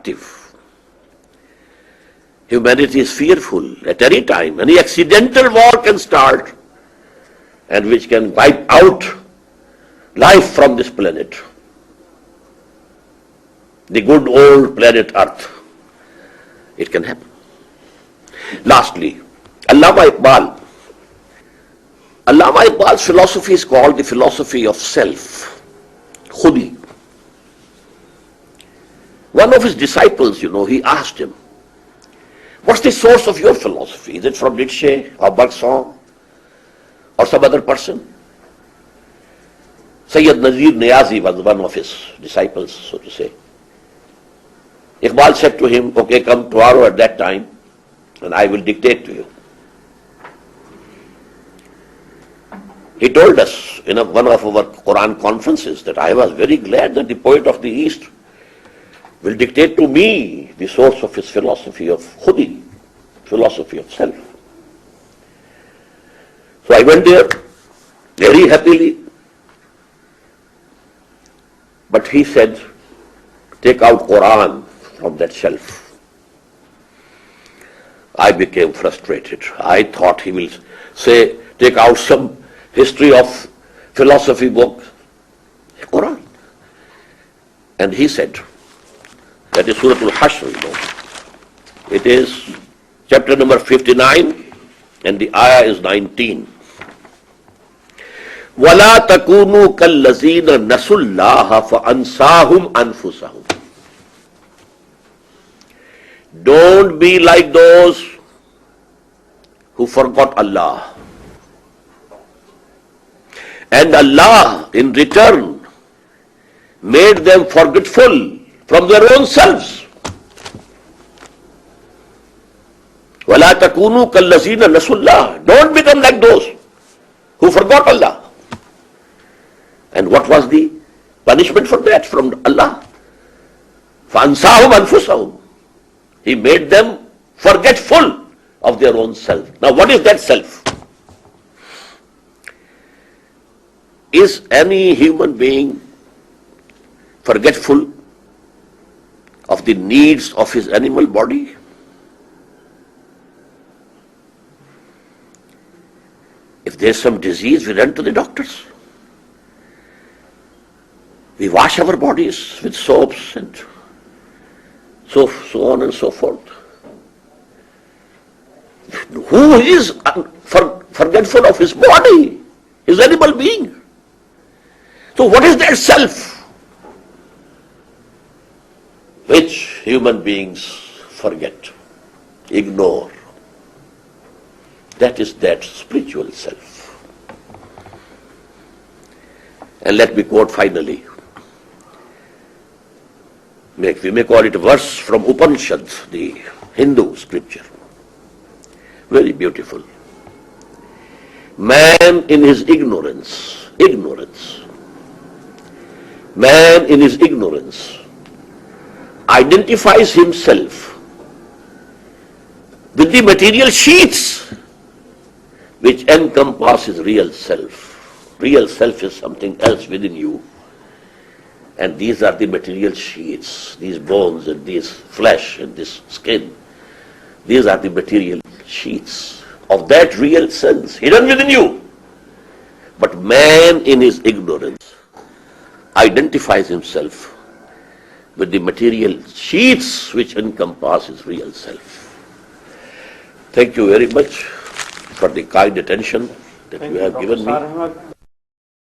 destructive. Humanity is fearful at any time. Any accidental war can start and which can wipe out life from this planet. The good old planet Earth. It can happen. Lastly, Allama Iqbal's philosophy is called the philosophy of self, khudi. One of his disciples, he asked him, what's the source of your philosophy? Is it from Nietzsche or Bergson or some other person? Sayyid Nazir Niyazi was one of his disciples, so to say. Iqbal said to him, okay, come tomorrow at that time and I will dictate to you. He told us in one of our Quran conferences that I was very glad that the poet of the East will dictate to me the source of his philosophy of khudi, philosophy of self. So I went there very happily. But he said, take out Quran from that shelf. I became frustrated. I thought he will say, take out some history of philosophy book, Quran. And he said, that is Surah Al-Hashr, It is chapter number 59 and the ayah is 19. وَلَا تَكُونُوا كَالَّذِينَ نَسُوا اللَّهَ فَأَنْسَاهُمْ أَنفُسَهُمْ. Don't be like those who forgot Allah. And Allah, in return, made them forgetful from their own selves. وَلَا تَكُونُوا كَالَّذِينَ نَسُوا اللَّهَ. Don't become like those who forgot Allah. And what was the punishment for that from Allah? فَأَنْسَاهُمْ أَنفُسَهُمْ. He made them forgetful of their own self. Now what is that self? Is any human being forgetful of the needs of his animal body? If there's some disease, we run to the doctors. We wash our bodies with soaps and so on and so forth. Who is forgetful of his body, his animal being? So what is that self which human beings forget, ignore? That is that spiritual self. And let me quote finally. We may call it a verse from Upanishad, the Hindu scripture. Very beautiful. Man in his ignorance, man in his ignorance identifies himself with the material sheets which encompass his real self. Real self is something else within you. And these are the material sheets, these bones and this flesh and this skin. These are the material sheets of that real sense hidden within you. But man in his ignorance identifies himself with the material sheets which encompass his real self. Thank you very much for the kind attention that you have given me.